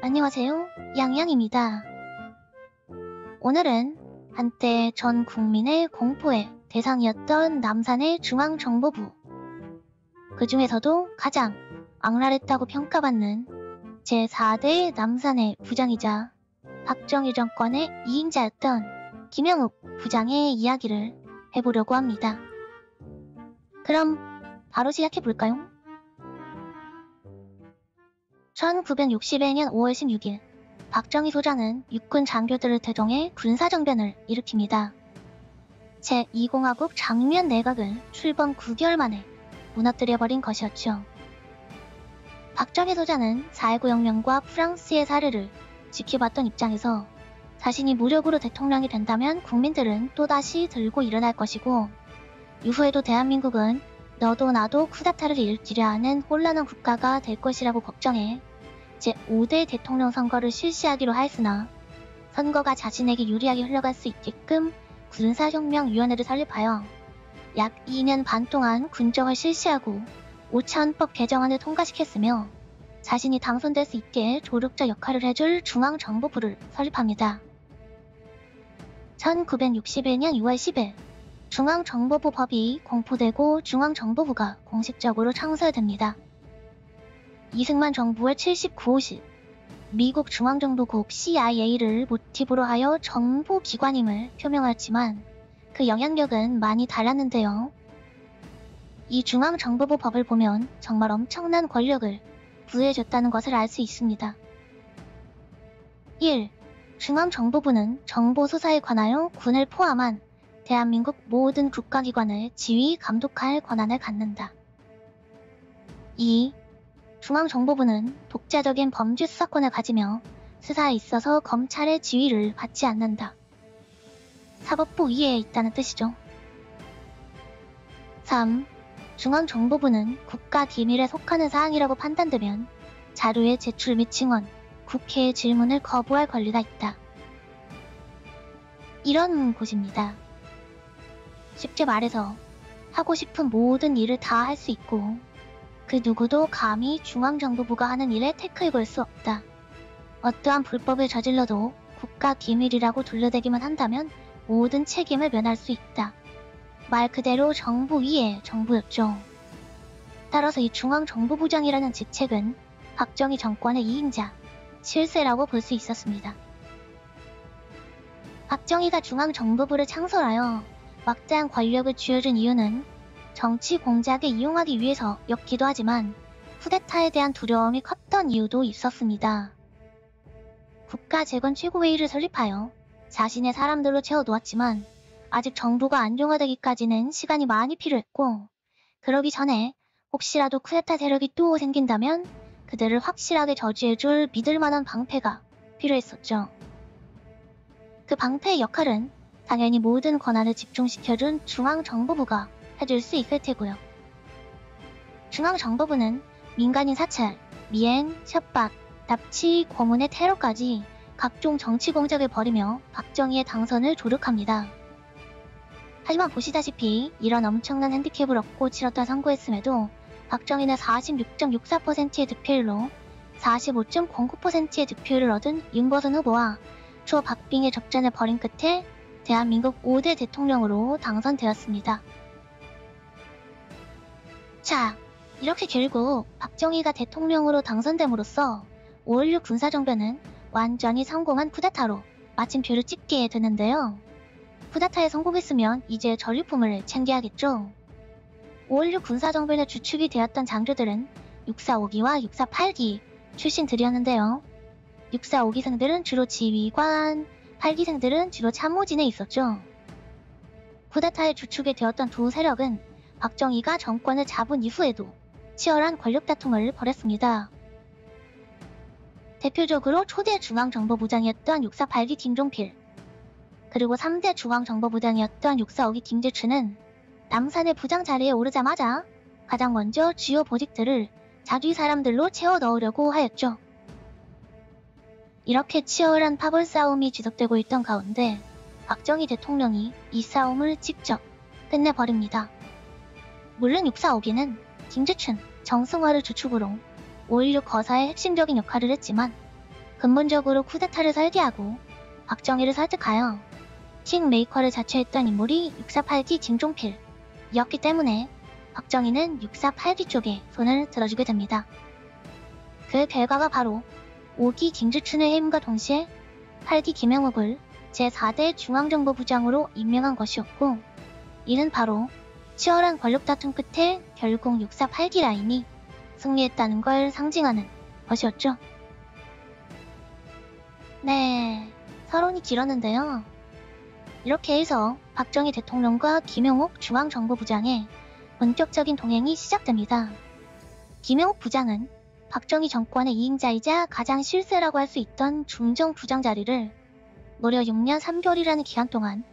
안녕하세요. 양양입니다. 오늘은 한때 전 국민의 공포의 대상이었던 남산의 중앙정보부. 그 중에서도 가장 악랄했다고 평가받는 제4대 남산의 부장이자 박정희 정권의 2인자였던 김영욱 부장의 이야기를 해보려고 합니다. 그럼 바로 시작해볼까요? 1961년 5월 16일 박정희 소장은 육군 장교들을 대동해 군사정변을 일으킵니다. 제2공화국 장유연 내각을 출범 9개월 만에 무너뜨려버린 것이었죠. 박정희 소장은 4.19 혁명과 프랑스의 사례를 지켜봤던 입장에서 자신이 무력으로 대통령이 된다면 국민들은 또다시 들고 일어날 것이고, 이후에도 대한민국은 너도 나도 쿠데타를 일으키려 하는 혼란한 국가가 될 것이라고 걱정해 제5대 대통령 선거를 실시하기로 하였으나, 선거가 자신에게 유리하게 흘러갈 수 있게끔 군사혁명위원회를 설립하여 약 2년 반 동안 군정을 실시하고 5차헌법 개정안을 통과시켰으며, 자신이 당선될 수 있게 조력자 역할을 해줄 중앙정보부를 설립합니다. 1961년 6월 10일 중앙정보부 법이 공포되고 중앙정보부가 공식적으로 창설됩니다. 이승만 정부의 79호실, 미국 중앙정보국 CIA를 모티브로 하여 정보기관임을 표명했지만 그 영향력은 많이 달랐는데요. 이 중앙정보부 법을 보면 정말 엄청난 권력을 부여해줬다는 것을 알 수 있습니다. 1. 중앙정보부는 정보수사에 관하여 군을 포함한 대한민국 모든 국가기관을 지휘, 감독할 권한을 갖는다. 2. 중앙정보부는 독자적인 범죄 수사권을 가지며 수사에 있어서 검찰의 지휘를 받지 않는다. 사법부 위에 있다는 뜻이죠. 3. 중앙정보부는 국가기밀에 속하는 사항이라고 판단되면 자료의 제출 및 증언, 국회의 질문을 거부할 권리가 있다. 이런 곳입니다. 쉽게 말해서 하고 싶은 모든 일을 다 할 수 있고, 그 누구도 감히 중앙정보부가 하는 일에 태클 걸 수 없다. 어떠한 불법을 저질러도 국가기밀이라고 둘러대기만 한다면 모든 책임을 면할 수 있다. 말 그대로 정부 위의 정부였죠. 따라서 이 중앙정보부장이라는 직책은 박정희 정권의 2인자, 실세라고 볼 수 있었습니다. 박정희가 중앙정보부를 창설하여 막대한 권력을 쥐어준 이유는 정치 공작에 이용하기 위해서였기도 하지만 쿠데타에 대한 두려움이 컸던 이유도 있었습니다. 국가재건 최고회의를 설립하여 자신의 사람들로 채워놓았지만 아직 정부가 안정화되기까지는 시간이 많이 필요했고, 그러기 전에 혹시라도 쿠데타 세력이 또 생긴다면 그들을 확실하게 저지해줄 믿을만한 방패가 필요했었죠. 그 방패의 역할은 당연히 모든 권한을 집중시켜준 중앙정보부가 해줄 수 있을 테고요. 중앙정보부는 민간인 사찰, 미행, 협박, 납치, 고문의 테러까지 각종 정치 공작을 벌이며 박정희의 당선을 조력합니다. 하지만 보시다시피 이런 엄청난 핸디캡을 얻고 치렀던 선거였음에도 박정희는 46.64%의 득표율로 45.09%의 득표율을 얻은 윤보선 후보와 초 박빙의 접전을 벌인 끝에 대한민국 5대 대통령으로 당선되었습니다. 자, 이렇게 결국 박정희가 대통령으로 당선됨으로써 5.16 군사정변은 완전히 성공한 쿠데타로 마침표를 찍게 되는데요. 쿠데타에 성공했으면 이제 전리품을 챙겨야겠죠. 5.16 군사정변의 주축이 되었던 장교들은 645기와 648기 출신들이었는데요. 645기생들은 주로 지휘관, 8기생들은 주로 참모진에 있었죠. 쿠데타의 주축이 되었던 두 세력은 박정희가 정권을 잡은 이후에도 치열한 권력 다툼을 벌였습니다. 대표적으로 초대 중앙정보부장이었던 648기 김종필, 그리고 3대 중앙정보부장이었던 645기 김재춘은 남산의 부장 자리에 오르자마자 가장 먼저 주요 보직들을 자기 사람들로 채워 넣으려고 하였죠. 이렇게 치열한 파벌 싸움이 지속되고 있던 가운데 박정희 대통령이 이 싸움을 직접 끝내버립니다. 물론 645기는 김재춘, 정승화를 주축으로 5.16 거사의 핵심적인 역할을 했지만 근본적으로 쿠데타를 설계하고 박정희를 설득하여 킹메이커를 자처했던 인물이 648기 김종필이었기 때문에 박정희는 648기 쪽에 손을 들어주게 됩니다. 그 결과가 바로 5기 김주춘의 해임과 동시에 8기 김영욱을 제4대 중앙정보부장으로 임명한 것이었고, 이는 바로 치열한 권력 다툼 끝에 결국 648기 라인이 승리했다는 걸 상징하는 것이었죠. 네, 서론이 길었는데요. 이렇게 해서 박정희 대통령과 김영욱 중앙정보부장의 본격적인 동행이 시작됩니다. 김영욱 부장은 박정희 정권의 이행자이자 가장 실세라고 할 수 있던 중정부장 자리를 무려 6년 3개월이라는 기간 동안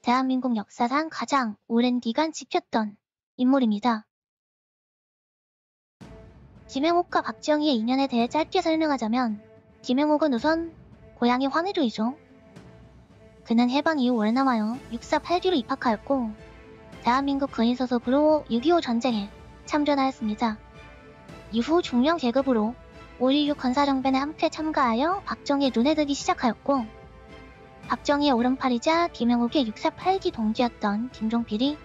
대한민국 역사상 가장 오랜 기간 지켰던 인물입니다. 김영욱과 박정희의 인연에 대해 짧게 설명하자면, 김영욱은 우선 고향이 황해도이죠. 그는 해방 이후 월남하여 648기로 입학하였고 대한민국 군인 소속으로 6.25 전쟁에 참전하였습니다. 이후 중령 계급으로 5.16 건사정변에 함께 참가하여 박정희의 눈에 들기 시작하였고, 박정희의 오른팔이자 김영욱의 648기 동기였던 김종필이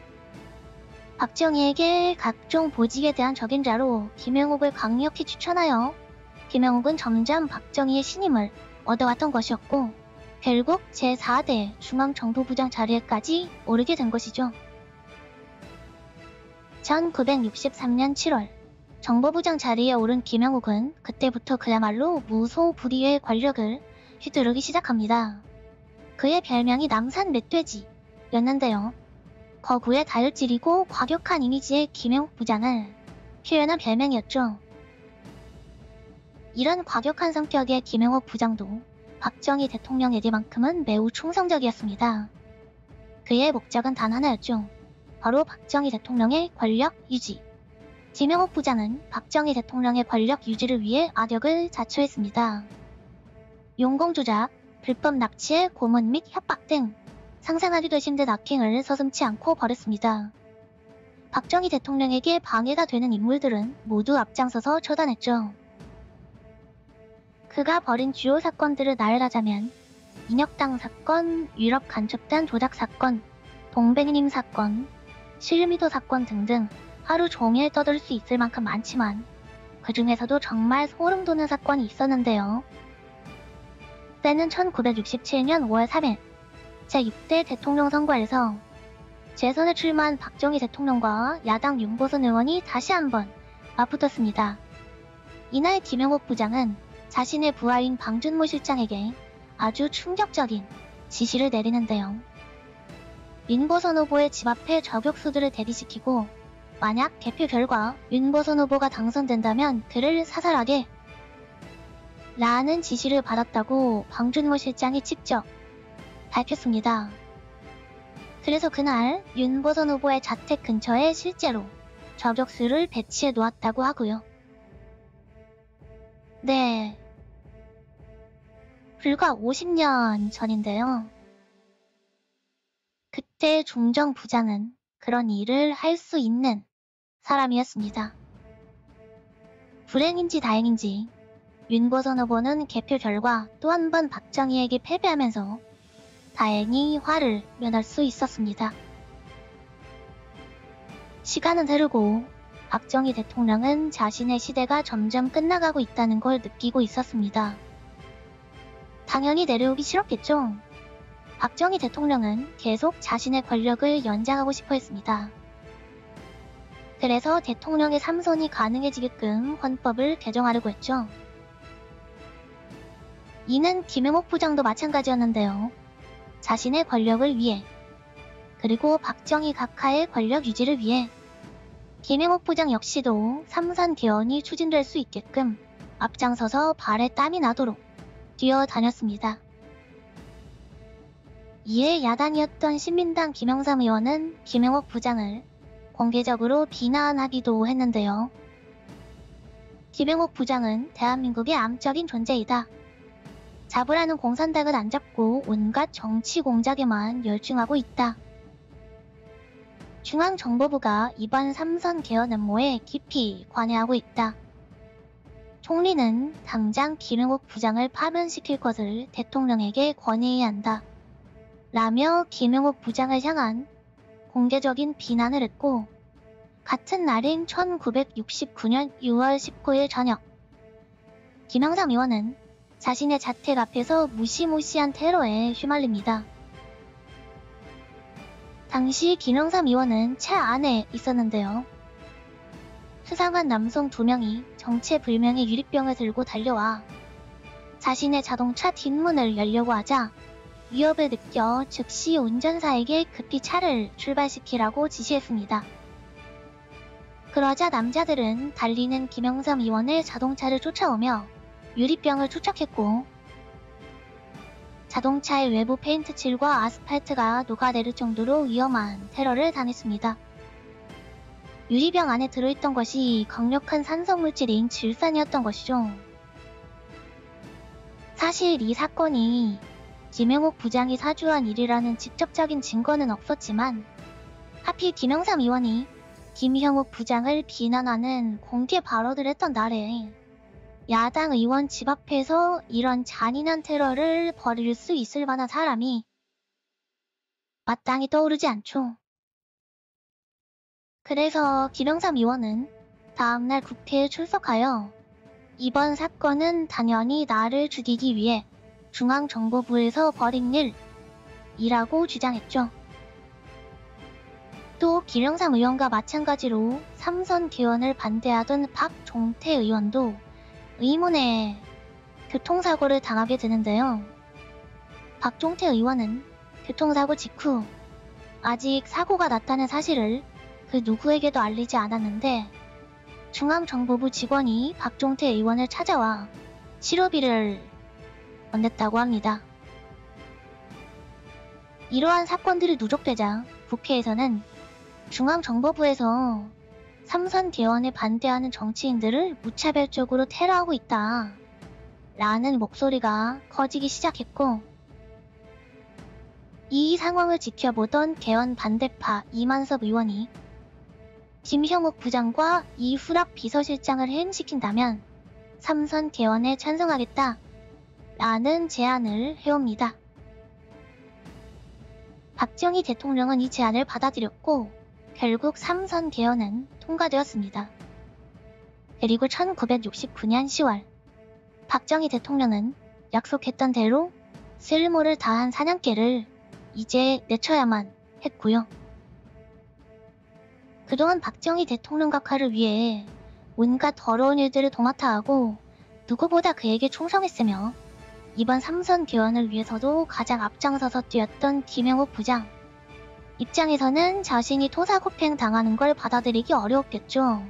박정희에게 각종 보직에 대한 적임자로 김영욱을 강력히 추천하여 김영욱은 점점 박정희의 신임을 얻어왔던 것이었고, 결국 제4대 중앙정보부장 자리에까지 오르게 된 것이죠. 1963년 7월 정보부장 자리에 오른 김영욱은 그때부터 그야말로 무소불위의 권력을 휘두르기 시작합니다. 그의 별명이 남산 멧돼지였는데요. 거구의 다혈질이고 과격한 이미지의 김영욱 부장을 표현한 별명이었죠. 이런 과격한 성격의 김영욱 부장도 박정희 대통령에게만큼은 매우 충성적이었습니다. 그의 목적은 단 하나였죠. 바로 박정희 대통령의 권력 유지. 김영욱 부장은 박정희 대통령의 권력 유지를 위해 악역을 자처했습니다. 용공 조작, 불법 납치의 고문 및 협박 등 상상하기도 힘든 악행을 서슴지 않고 벌였습니다. 박정희 대통령에게 방해가 되는 인물들은 모두 앞장서서 처단했죠. 그가 벌인 주요 사건들을 나열하자면 인혁당 사건, 유럽 간첩단 조작 사건, 동백님 사건, 실미도 사건 등등 하루 종일 떠들 수 있을 만큼 많지만 그 중에서도 정말 소름 돋는 사건이 있었는데요. 때는 1967년 5월 3일 제6대 대통령 선거에서 재선에 출마한 박정희 대통령과 야당 윤보선 의원이 다시 한번 맞붙었습니다. 이날 김영욱 부장은 자신의 부하인 방준모 실장에게 아주 충격적인 지시를 내리는데요. 윤보선 후보의 집 앞에 저격수들을 대기시키고 만약 개표 결과 윤보선 후보가 당선된다면 그를 사살하게 라는 지시를 받았다고 방준모 실장이 직접 밝혔습니다. 그래서 그날 윤보선 후보의 자택 근처에 실제로 저격수를 배치해 놓았다고 하고요. 네, 불과 50년 전인데요. 그때 중정 부장은 그런 일을 할 수 있는 사람이었습니다. 불행인지 다행인지 윤보선 후보는 개표 결과 또 한 번 박정희에게 패배하면서 다행히 화를 면할 수 있었습니다. 시간은 흐르고 박정희 대통령은 자신의 시대가 점점 끝나가고 있다는 걸 느끼고 있었습니다. 당연히 내려오기 싫었겠죠. 박정희 대통령은 계속 자신의 권력을 연장하고 싶어 했습니다. 그래서 대통령의 삼선이 가능해지게끔 헌법을 개정하려고 했죠. 이는 김영욱 부장도 마찬가지였는데요. 자신의 권력을 위해, 그리고 박정희 각하의 권력 유지를 위해 김영욱 부장 역시도 삼선 개헌이 추진될 수 있게끔 앞장서서 발에 땀이 나도록 뛰어다녔습니다. 이에 야당이었던 신민당 김영삼 의원은 김영욱 부장을 공개적으로 비난하기도 했는데요. 김영욱 부장은 대한민국의 암적인 존재이다. 잡으라는 공산당을 안 잡고 온갖 정치 공작에만 열중하고 있다. 중앙정보부가 이번 삼선 개헌 음모에 깊이 관여하고 있다. 총리는 당장 김영옥 부장을 파면시킬 것을 대통령에게 건의해야 한다. 라며 김영옥 부장을 향한 공개적인 비난을 했고, 같은 날인 1969년 6월 19일 저녁, 김영삼 의원은 자신의 자택 앞에서 무시무시한 테러에 휘말립니다. 당시 김영삼 의원은 차 안에 있었는데요. 수상한 남성 2명이 정체불명의 유리병을 들고 달려와 자신의 자동차 뒷문을 열려고 하자 위협을 느껴 즉시 운전사에게 급히 차를 출발시키라고 지시했습니다. 그러자 남자들은 달리는 김영삼 의원의 자동차를 쫓아오며 유리병을 투척했고, 자동차의 외부 페인트 칠과 아스팔트가 녹아내릴 정도로 위험한 테러를 당했습니다. 유리병 안에 들어있던 것이 강력한 산성물질인 질산이었던 것이죠. 사실 이 사건이 김영옥 부장이 사주한 일이라는 직접적인 증거는 없었지만, 하필 김영삼 의원이 김형옥 부장을 비난하는 공개 발언을 했던 날에 야당 의원 집 앞에서 이런 잔인한 테러를 벌일 수 있을 만한 사람이 마땅히 떠오르지 않죠. 그래서 김영삼 의원은 다음날 국회에 출석하여 이번 사건은 당연히 나를 죽이기 위해 중앙정보부에서 벌인 일이라고 주장했죠. 또 김영삼 의원과 마찬가지로 삼선 개헌을 반대하던 박종태 의원도 의문의 교통사고를 당하게 되는데요. 박종태 의원은 교통사고 직후 아직 사고가 났다는 사실을 그 누구에게도 알리지 않았는데, 중앙정보부 직원이 박종태 의원을 찾아와 치료비를 건넸다고 합니다. 이러한 사건들이 누적되자 국회에서는 중앙정보부에서 삼선 개헌에 반대하는 정치인들을 무차별적으로 테러하고 있다 라는 목소리가 커지기 시작했고, 이 상황을 지켜보던 개헌 반대파 이만섭 의원이 김형옥 부장과 이후락 비서실장을 해임시킨다면 삼선 개헌에 찬성하겠다 라는 제안을 해옵니다. 박정희 대통령은 이 제안을 받아들였고 결국 삼선 개헌은 통과되었습니다. 그리고 1969년 10월 박정희 대통령은 약속했던 대로 쓸모를 다한 사냥개를 이제 내쳐야만 했고요. 그동안 박정희 대통령 각하를 위해 온갖 더러운 일들을 도맡아 하고 누구보다 그에게 충성했으며 이번 삼선 개헌을 위해서도 가장 앞장서서 뛰었던 김영옥 부장 입장에서는 자신이 토사구팽 당하는 걸 받아들이기 어려웠겠죠.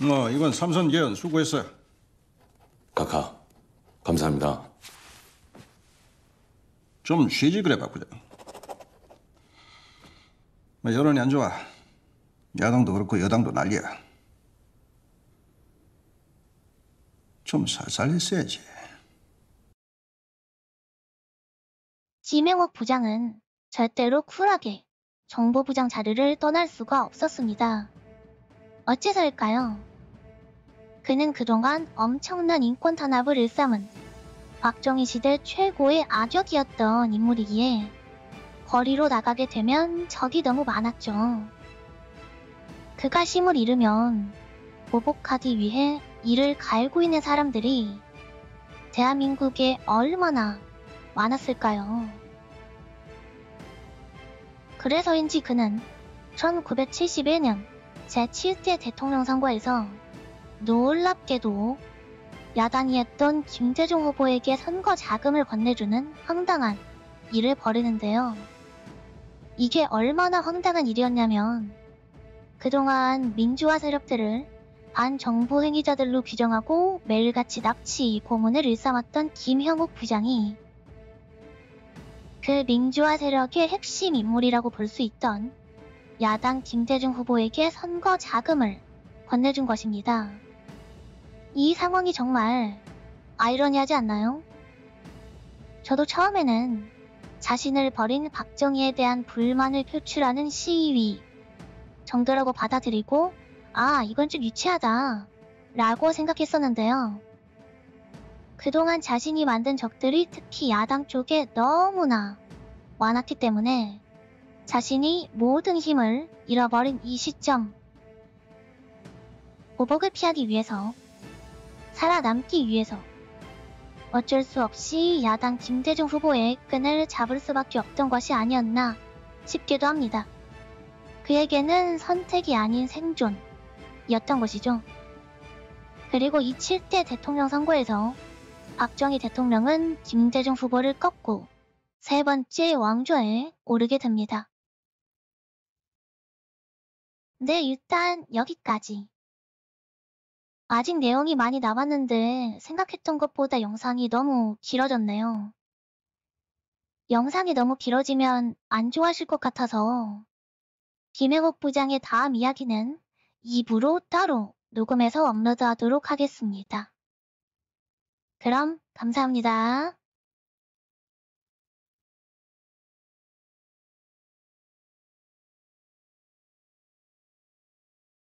이번 삼선 개헌 수고했어요. 각하, 감사합니다. 좀 쉬지 그래 박 부장. 여론이 안 좋아. 야당도 그렇고 여당도 난리야. 좀 살살 했어야지. 김영옥 부장은 절대로 쿨하게 정보부장 자리를 떠날 수가 없었습니다. 어째서일까요? 그는 그동안 엄청난 인권 탄압을 일삼은 박정희 시대 최고의 악역이었던 인물이기에 거리로 나가게 되면 적이 너무 많았죠. 그가 힘을 잃으면 보복하기 위해 이를 갈고 있는 사람들이 대한민국에 얼마나 많았을까요? 그래서인지 그는 1971년 제7대 대통령 선거에서 놀랍게도 야당이 했던 김대중 후보에게 선거 자금을 건네주는 황당한 일을 벌이는데요. 이게 얼마나 황당한 일이었냐면 그동안 민주화 세력들을 반정부 행위자들로 규정하고 매일같이 납치, 고문을 일삼았던 김형옥 부장이 그 민주화 세력의 핵심 인물이라고 볼 수 있던 야당 김대중 후보에게 선거 자금을 건네준 것입니다. 이 상황이 정말 아이러니하지 않나요? 저도 처음에는 자신을 버린 박정희에 대한 불만을 표출하는 시위 정도라고 받아들이고 아, 이건 좀 유치하다 라고 생각했었는데요. 그동안 자신이 만든 적들이 특히 야당 쪽에 너무나 많았기 때문에 자신이 모든 힘을 잃어버린 이 시점, 보복을 피하기 위해서, 살아남기 위해서 어쩔 수 없이 야당 김대중 후보의 끈을 잡을 수밖에 없던 것이 아니었나 싶기도 합니다. 그에게는 선택이 아닌 생존이었던 것이죠. 그리고 이 7대 대통령 선거에서 박정희 대통령은 김대중 후보를 꺾고 세 번째 왕좌에 오르게 됩니다. 네, 일단 여기까지. 아직 내용이 많이 남았는데 생각했던 것보다 영상이 너무 길어졌네요. 영상이 너무 길어지면 안 좋아하실 것 같아서 김행옥 부장의 다음 이야기는 2부로 따로 녹음해서 업로드하도록 하겠습니다. 그럼 감사합니다.